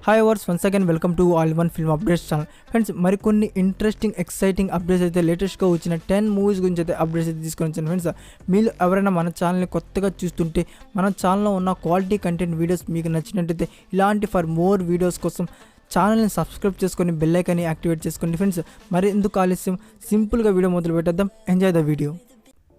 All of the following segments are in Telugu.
Hi viewers once again welcome to all one film updates channel. Friends మరికొన్ని ఇంట్రెస్టింగ్ ఎక్సైటింగ్ అప్డేట్స్ అయితే లేటెస్ట్గా వచ్చిన 10 మూవీస్ గురించి అయితే అప్డేట్స్ అయితే తీసుకొని వచ్చాను. ఫ్రెండ్స్ మీరు ఎవరైనా మన ఛానల్ని కొత్తగా చూస్తుంటే మన ఛానల్లో ఉన్న క్వాలిటీ కంటెంట్ వీడియోస్ మీకు నచ్చినట్టయితే ఇలాంటి ఫర్ మోర్ వీడియోస్ కోసం ఛానల్ని సబ్స్క్రైబ్ చేసుకొని బెల్ ఐకాన్ని యాక్టివేట్ చేసుకోండి. ఫ్రెండ్స్ మరి ఎందుకు ఆలస్యం, సింపుల్గా వీడియో మొదలు పెట్టేద్దాం. Enjoy the video.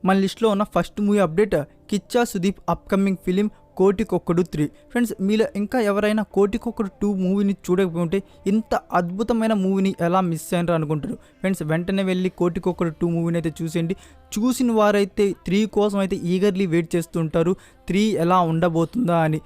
మన లిస్ట్లో ఉన్న first movie update Kichcha Sudeep upcoming film Kotikokkadu 3. Friends మీలో ఇంకా ఎవరైనా కోటికొక్కడు 2 మూవీని చూడకపోతే ఇంత అద్భుతమైన మూవీని ఎలా మిస్ అయ్యారు అనుకుంటారు. ఫ్రెండ్స్ వెంటనే వెళ్ళి కోటికొక్కడు 2 మూవీని అయితే చూసేయండి. చూసిన వారైతే 3 కోసం అయితే ఈగర్లీ వెయిట్ చేస్తుంటారు 3 ఎలా ఉండబోతుందా అని.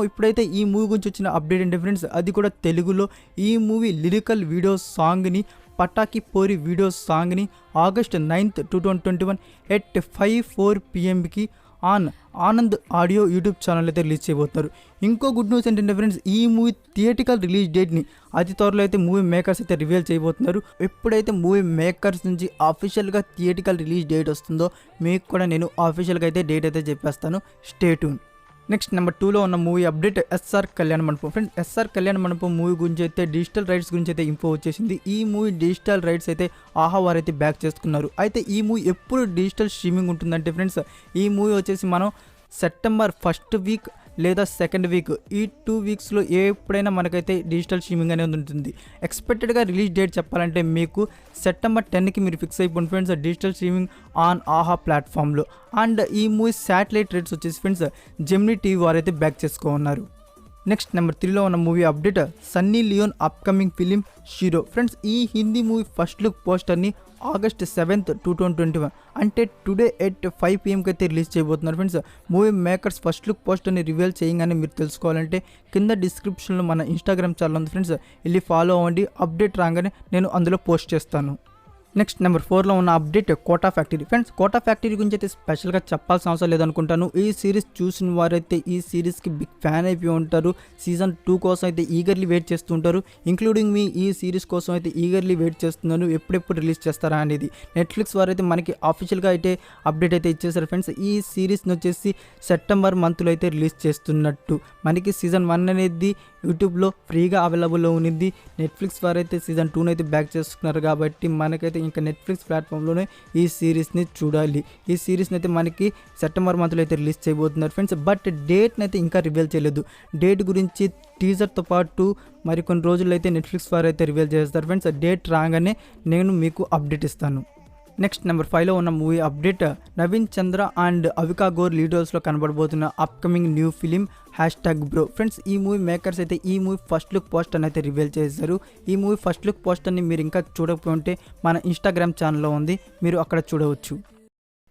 ఇప్పుడైతే ఈ మూవీ గురించి వచ్చిన అప్డేట్ అంటే ఫ్రెండ్స్ అది కూడా తెలుగులో ఈ మూవీ లిరికల్ వీడియో సాంగ్ని పటాకి పోరి వీడియో సాంగ్ని August 9th 2021 at 5:04 PMకి on Anand audio YouTube channel అయితే రిలీజ్ చేయబోతున్నారు. ఇంకో గుడ్ న్యూస్ ఏంటంటే ఫ్రెండ్స్ ఈ మూవీ థియేటికల్ రిలీజ్ డేట్ని అతి త్వరలో అయితే మూవీ మేకర్స్ అయితే రివీల్ చేయబోతున్నారు. ఎప్పుడైతే మూవీ మేకర్స్ నుంచి అఫీషియల్గా థియేటికల్ రిలీజ్ డేట్ వస్తుందో మీకు కూడా నేను అఫీషియల్గా అయితే డేట్ అయితే చెప్పేస్తాను. Stay tune. నెక్స్ట్ నెంబర్ 2లో ఉన్న మూవీ అప్డేట్ ఎస్ఆర్ కళ్యాణ మండపం. ఫ్రెండ్స్ ఎస్ఆర్ కళ్యాణ మండపం మూవీ గురించి అయితే డిజిటల్ రైట్స్ గురించి అయితే ఇన్ఫో వచ్చేసింది. ఈ మూవీ డిజిటల్ రైట్స్ అయితే ఆహా వారు అయితే బ్యాక్ చేసుకున్నారు. అయితే ఈ మూవీ ఎప్పుడు డిజిటల్ స్ట్రీమింగ్ ఉంటుందంటే ఫ్రెండ్స్ ఈ మూవీ వచ్చేసి మనం సెప్టెంబర్ 1st వీక్ లేదా 2nd వీక్ ఈ 2 వీక్స్లో ఎప్పుడైనా మనకైతే డిజిటల్ స్ట్రీమింగ్ అనేది ఉంటుంది. ఎక్స్పెక్టెడ్గా రిలీజ్ డేట్ చెప్పాలంటే మీకు సెప్టెంబర్ 10కి మీరు ఫిక్స్ అయిపోండి ఫ్రెండ్స్ డిజిటల్ స్ట్రీమింగ్ ఆన్ ఆహా ప్లాట్ఫామ్లో. అండ్ ఈ మూవీ శాటిలైట్ రేట్స్ వచ్చేసి ఫ్రెండ్స్ జెమినీ టీవీ వారు అయితే బ్యాక్ చేసుకోన్నారు. నెక్స్ట్ నెంబర్ 3లో ఉన్న movie update Sunny Leone upcoming film Shero. Friends ఈ హిందీ మూవీ ఫస్ట్ లుక్ పోస్టర్ని August 7th 2021 అంటే టుడే at 5 PMకి అయితే రిలీజ్ చేయబోతున్నారు. Friends movie makers first look పోస్టర్ని రివీల్ చేయగానే మీరు తెలుసుకోవాలంటే కింద డిస్క్రిప్షన్లో మన ఇన్స్టాగ్రామ్ ఛానల్ ఉంది ఫ్రెండ్స్, వెళ్ళి ఫాలో అవ్వండి. అప్డేట్ రాగానే నేను అందులో పోస్ట్ చేస్తాను. నెక్స్ట్ నెంబర్ 4లో ఉన్న update Kota factory. Friends Kota factory గురించి అయితే స్పెషల్గా చెప్పాల్సిన అవసరం లేదనుకుంటాను. ఈ సిరీస్ చూసిన వారైతే ఈ సిరీస్కి బిగ్ ఫ్యాన్ అయిపోయి ఉంటారు. సీజన్ 2 కోసం అయితే ఈగర్లీ వెయిట్ చేస్తుంటారు. ఇంక్లూడింగ్ మీ ఈ సిరీస్ కోసం అయితే ఈగర్లీ వెయిట్ చేస్తున్నాను ఎప్పుడెప్పుడు రిలీజ్ చేస్తారా అనేది. నెట్ఫ్లిక్స్ వారైతే మనకి ఆఫీషియల్గా అయితే అప్డేట్ అయితే ఇచ్చేసారు ఫ్రెండ్స్. ఈ సిరీస్ని వచ్చేసి సెప్టెంబర్ మంత్లో అయితే రిలీజ్ చేస్తున్నట్టు. మనకి సీజన్ 1 అనేది యూట్యూబ్లో ఫ్రీగా అవైలబుల్లో ఉంది. నెట్ఫ్లిక్స్ వారైతే సీజన్ 2 అయితే బ్యాక్ చేసుకున్నారు కాబట్టి మనకైతే ఇంకా నెట్ఫ్లిక్స్ ప్లాట్ఫామ్లోనే ఈ సిరీస్ని చూడాలి. ఈ సిరీస్ని అయితే మనకి సెప్టెంబర్ మంత్లో అయితే రిలీజ్ చేయబోతున్నారు ఫ్రెండ్స్. బట్ డేట్ని అయితే ఇంకా రివీల్ చేయలేదు. డేట్ గురించి టీజర్తో పాటు మరికొన్ని రోజుల్లో అయితే నెట్ఫ్లిక్స్ వారు అయితే రివీల్ చేస్తారు ఫ్రెండ్స్. డేట్ రాగానే నేను మీకు అప్డేట్ ఇస్తాను. నెక్స్ట్ నెంబర్ 5లో ఉన్న movie update Naveen Chandra and Avika Gor లీడర్స్లో కనబడబోతున్న upcoming new film #bro. Friends ఈ మూవీ మేకర్స్ అయితే ఈ మూవీ ఫస్ట్ లుక్ పోస్టర్ని అయితే రివీల్ చేశారు. ఈ మూవీ ఫస్ట్ లుక్ పోస్టర్ని మీరు ఇంకా చూడకపోతే మన ఇన్స్టాగ్రామ్ ఛానల్లో ఉంది, మీరు అక్కడ చూడవచ్చు.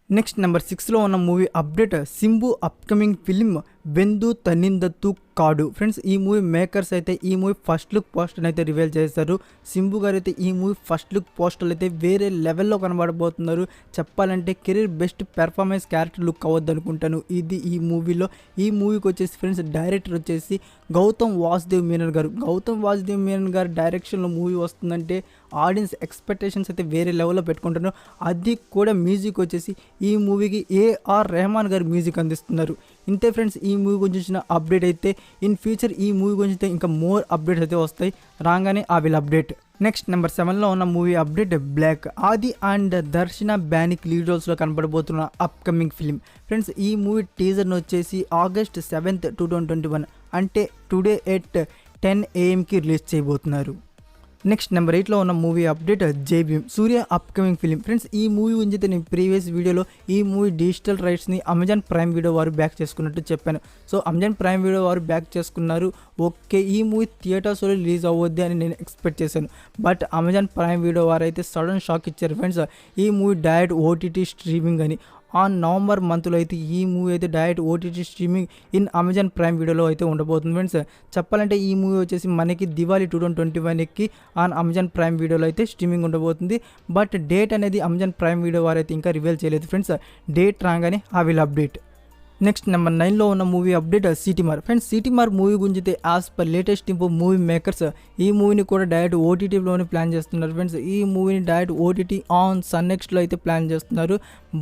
నెక్స్ట్ నెంబర్ 6లో ఉన్న movie update Simbu upcoming film Vendhu Thanindhathu Kaadu. Friends ఈ మూవీ మేకర్స్ అయితే ఈ మూవీ ఫస్ట్ లుక్ పోస్టర్ అయితే రివీల్ చేస్తారు. సింబు గారు అయితే ఈ మూవీ ఫస్ట్ లుక్ పోస్టర్లు అయితే వేరే లెవెల్లో కనబడబోతున్నారు. చెప్పాలంటే career best performance character look అవ్వద్దు అనుకుంటాను ఇది ఈ మూవీలో. ఈ మూవీకి వచ్చేసి ఫ్రెండ్స్ డైరెక్టర్ వచ్చేసి గౌతమ్ వాసుదేవ్ మీనన్ గారు. గౌతమ్ వాసుదేవ్ మీనన్ గారు డైరెక్షన్లో మూవీ వస్తుందంటే ఆడియన్స్ ఎక్స్పెక్టేషన్స్ అయితే వేరే లెవెల్లో పెట్టుకుంటున్నారు. అది కూడా మ్యూజిక్ వచ్చేసి ఈ మూవీకి AR రెహమాన్ గారు మ్యూజిక్ అందిస్తున్నారు. ఇంతే ఫ్రెండ్స్ ఈ మూవీ గురించి వచ్చిన అప్డేట్ అయితే. ఇన్ ఫ్యూచర్ ఈ మూవీ గురించి అయితే ఇంకా మోర్ అప్డేట్స్ అయితే వస్తాయి, రాగానే I will update. Next number 7లో ఉన్న movie update black. Aadi and Darshana Banik lead రోల్స్లో కనబడబోతున్న అప్కమింగ్ ఫిలిం. ఫ్రెండ్స్ ఈ మూవీ టీజర్ని వచ్చేసి August 7th 2021 అంటే టుడే at 10 AM రిలీజ్ చేయబోతున్నారు. నెక్స్ట్ నెంబర్ 8లో ఉన్న movie update Jai Bhim Suriya upcoming film. Friends ఈ మూవీ గురించి అయితే నేను ప్రీవియస్ వీడియోలో ఈ మూవీ డిజిటల్ రైట్స్ని అమెజాన్ ప్రైమ్ వీడియో వారు బ్యాక్ చేసుకున్నట్టు చెప్పాను. సో అమెజాన్ ప్రైమ్ వీడియో వారు బ్యాక్ చేసుకున్నారు. ఓకే ఈ మూవీ థియేటర్స్లో రిలీజ్ అవ్వద్ది అని నేను ఎక్స్పెక్ట్ చేశాను. బట్ అమెజాన్ ప్రైమ్ వీడియో వారు అయితే సడన్ షాక్ ఇచ్చారు ఫ్రెండ్స్. ఈ మూవీ డైరెక్ట్ OTT స్ట్రీమింగ్ అని. ఆన్ నవంబర్ మంత్లో అయితే ఈ మూవీ అయితే direct OTT streaming in Amazon prime వీడియోలో అయితే ఉండబోతుంది ఫ్రెండ్స్. చెప్పాలంటే ఈ మూవీ వచ్చేసి మనకి దివాళీ 2021కి ఆన్ అమెజాన్ ప్రైమ్ వీడియోలో అయితే స్ట్రీమింగ్ ఉండబోతుంది. బట్ డేట్ అనేది అమెజాన్ ప్రైమ్ వీడియో వారైతే ఇంకా రివీల్ చేయలేదు ఫ్రెండ్స్. డేట్ రాగానే I will update. Next number 9లో ఉన్న movie update Seeti Maar. Friends Seeti Maar movie గురించి as per latest info movie makers ఈ మూవీని కూడా డైరెక్ట్ ఓటీటీలోనే ప్లాన్ చేస్తున్నారు. ఫ్రెండ్స్ ఈ మూవీని డైరెక్ట్ ఓటీటీ ఆన్ సన్ నెక్స్ట్లో అయితే ప్లాన్ చేస్తున్నారు.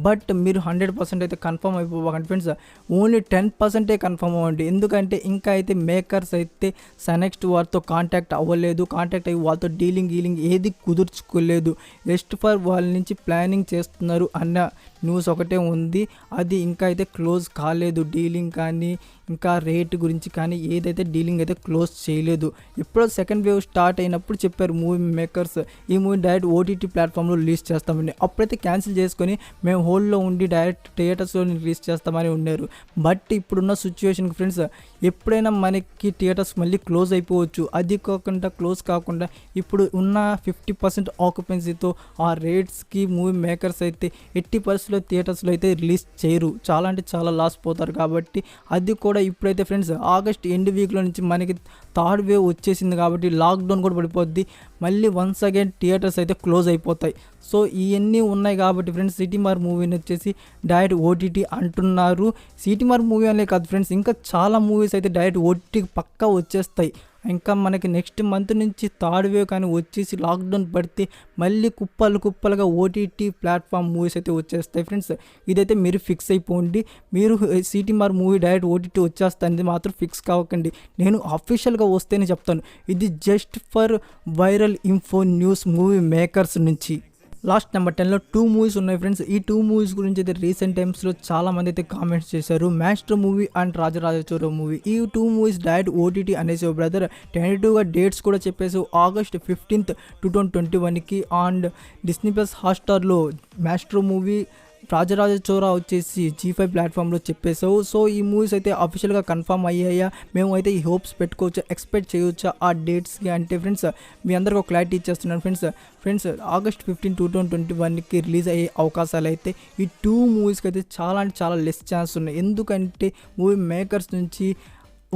బట్ మీరు 100% అయితే కన్ఫర్మ్ అయిపోకండి ఫ్రెండ్స్, ఓన్లీ 10% కన్ఫర్మ్ అవ్వండి. ఎందుకంటే ఇంకా అయితే మేకర్స్ అయితే సన్ నెక్స్ట్ వారితో కాంటాక్ట్ అవ్వలేదు, కాంటాక్ట్ అయ్యి వాళ్ళతో డీలింగ్ ఏది కుదుర్చుకోలేదు. జస్ట్ ఫర్ వాళ్ళ నుంచి ప్లానింగ్ చేస్తున్నారు అన్న న్యూస్ ఒకటే ఉంది. అది ఇంకా అయితే క్లోజ్ కాలేదు. డీలింగ్ కానీ ఇంకా రేట్ గురించి కానీ ఏదైతే డీలింగ్ అయితే క్లోజ్ చేయలేదు. ఎప్పుడో సెకండ్ వేవ్ స్టార్ట్ అయినప్పుడు చెప్పారు మూవీ మేకర్స్ ఈ మూవీ డైరెక్ట్ ఓటీటీ ప్లాట్ఫామ్లో రిలీజ్ చేస్తామని. అప్పుడైతే క్యాన్సిల్ చేసుకొని మేము హోల్డ్లో ఉండి డైరెక్ట్ థియేటర్స్లో రిలీజ్ చేస్తామని ఉన్నారు. బట్ ఇప్పుడున్న సిచ్యువేషన్కి ఫ్రెండ్స్ ఎప్పుడైనా మనకి థియేటర్స్ మళ్ళీ క్లోజ్ అయిపోవచ్చు. అది క్లోజ్ కాకుండా ఇప్పుడు ఉన్న 50% ఆక్యుపెన్సీతో ఆ రేట్స్కి మూవీ మేకర్స్ అయితే 80% థియేటర్స్లో అయితే రిలీజ్ చేయరు. చాలా అంటే చాలా లాస్ పోతారు. కాబట్టి అది కూడా ఇప్పుడైతే ఫ్రెండ్స్ ఆగస్ట్ ఎండ్ వీక్లో నుంచి మనకి థర్డ్ వేవ్ వచ్చేసింది కాబట్టి లాక్డౌన్ కూడా పడిపోద్ది. మళ్ళీ వన్స్ అగైన్ థియేటర్స్ అయితే క్లోజ్ అయిపోతాయి. సో ఇవన్నీ ఉన్నాయి కాబట్టి ఫ్రెండ్స్ సిటీమార్ మూవీని వచ్చేసి డైరెక్ట్ ఓటీటీ అంటున్నారు. సిటీమార్ మూవీ అనే కాదు ఫ్రెండ్స్, ఇంకా చాలా మూవీస్ అయితే డైరెక్ట్ ఓటీటీకి పక్కా వచ్చేస్తాయి. ఇంకా మనకి నెక్స్ట్ మంత్ నుంచి థర్డ్ వేవ్ కానీ వచ్చేసి లాక్డౌన్ పడితే మళ్ళీ కుప్పలుగా ఓటీటీ ప్లాట్ఫామ్ మూవీస్ అయితే వచ్చేస్తాయి ఫ్రెండ్స్. ఇదైతే మీరు ఫిక్స్ అయిపోండి. మీరు సిటీమార్ మూవీ డైరెక్ట్ ఓటీటీ వచ్చేస్తుంది మాత్రం ఫిక్స్ కావకండి. నేను అఫీషియల్గా వస్తేనే చెప్తాను. ఇది just for viral info news movie makers నుంచి. లాస్ట్ నెంబర్ 10లో 2 మూవీస్ ఉన్నాయి ఫ్రెండ్స్. ఈ 2 మూవీస్ గురించి అయితే రీసెంట్ టైమ్స్లో చాలా మంది అయితే కామెంట్స్ చేశారు. Master movie and Raja Raja Chora movie, ఈ 2 మూవీస్ డైరెక్ట్ ఓటీటీ అనేసి బ్రదర్ టెంటేటివ్గా డేట్స్ కూడా చెప్పేసి ఆగస్ట్ 15, 2021కి అండ్ డిస్నీ ప్లస్ హాట్స్టార్లో మాస్టర్ మూవీ రాజరాజచోర వచ్చేసి G5 ప్లాట్ఫామ్లో చెప్పేసావు. సో ఈ మూవీస్ అయితే అఫీషియల్గా కన్ఫర్మ్ అయ్యాయా, మేము అయితే ఈ హోప్స్ పెట్టుకోవచ్చా, ఎక్స్పెక్ట్ చేయవచ్చా ఆ డేట్స్కి అంటే ఫ్రెండ్స్ మీ అందరికీ ఒక క్లారిటీ ఇచ్చేస్తున్నాను ఫ్రెండ్స్ ఆగస్ట్ 15, 2021కి రిలీజ్ అయ్యే అవకాశాలు అయితే ఈ 2 మూవీస్కి అయితే చాలా అంటే చాలా లెస్ ఛాన్స్ ఉన్నాయి. ఎందుకంటే మూవీ మేకర్స్ నుంచి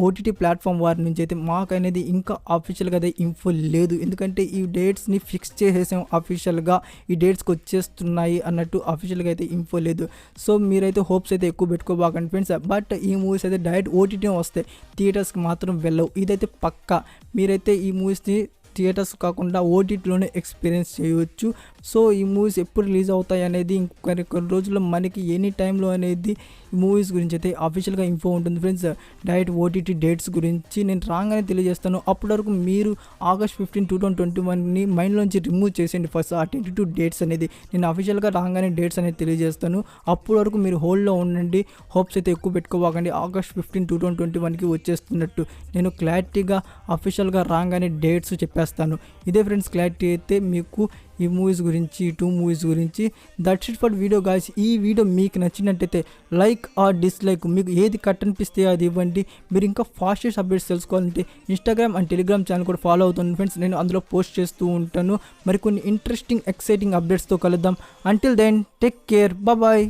ఓటీటీ ప్లాట్ఫామ్ వారి నుంచి అయితే మాకు అనేది ఇంకా అఫీషియల్గా అయితే ఇన్ఫో లేదు. ఎందుకంటే ఈ డేట్స్ని ఫిక్స్ చేసేసాం అఫీషియల్గా, ఈ డేట్స్కి వచ్చేస్తున్నాయి అన్నట్టు అఫీషియల్గా అయితే ఇన్ఫో లేదు. సో మీరైతే హోప్స్ అయితే ఎక్కువ పెట్టుకోబాకండి ఫ్రెండ్స్. బట్ ఈ మూవీస్ అయితే డైరెక్ట్ ఓటీటీ వస్తాయి, థియేటర్స్కి మాత్రం వెళ్ళవు. ఇదైతే పక్కా. మీరైతే ఈ మూవీస్ని థియేటర్స్ కాకుండా ఓటీటీలోనే ఎక్స్పీరియన్స్ చేయవచ్చు. సో ఈ మూవీస్ ఎప్పుడు రిలీజ్ అవుతాయి అనేది కొన్ని రోజుల్లో మనకి ఎనీ టైంలో అనేది ఈ మూవీస్ గురించి అయితే అఫీషియల్గా ఇన్ఫో ఉంటుంది ఫ్రెండ్స్. డైరెక్ట్ ఓటీటీ డేట్స్ గురించి నేను రాగానే తెలియజేస్తాను. అప్పటి వరకు మీరు ఆగస్ట్ 15, 2021ని మైండ్లోంచి రిమూవ్ చేసేయండి ఫస్ట్. ఆ 22 డేట్స్ అనేది నేను అఫీషియల్గా రాగానే డేట్స్ అనేది తెలియజేస్తాను. అప్పటి వరకు మీరు హోల్డ్లో ఉండండి. హోప్స్ అయితే ఎక్కువ పెట్టుకోవాకండి. ఆగస్ట్ 15, 2021కి వచ్చేస్తున్నట్టు నేను క్లారిటీగా అఫీషియల్గా రాగానే డేట్స్ చెప్పేస్తాను. ఇదే ఫ్రెండ్స్ క్లారిటీ అయితే మీకు ఈ మూవీస్ గురించి 2 మూవీస్ గురించి. That's it for video guys. ఈ వీడియో మీకు నచ్చినట్టయితే లైక్ ఆర్ డిస్లైక్ మీకు ఏది కట్ అనిపిస్తే అది ఇవ్వండి. మీరు ఇంకా ఫాస్టెస్ట్ అప్డేట్స్ తెలుసుకోవాలంటే ఇన్స్టాగ్రామ్ అండ్ టెలిగ్రామ్ ఛానల్ కూడా ఫాలో అవుతుంది ఫ్రెండ్స్. నేను అందులో పోస్ట్ చేస్తూ ఉంటాను. మరికొన్ని ఇంట్రెస్టింగ్ ఎక్సైటింగ్ అప్డేట్స్తో కలుద్దాం. Until then take care, bye.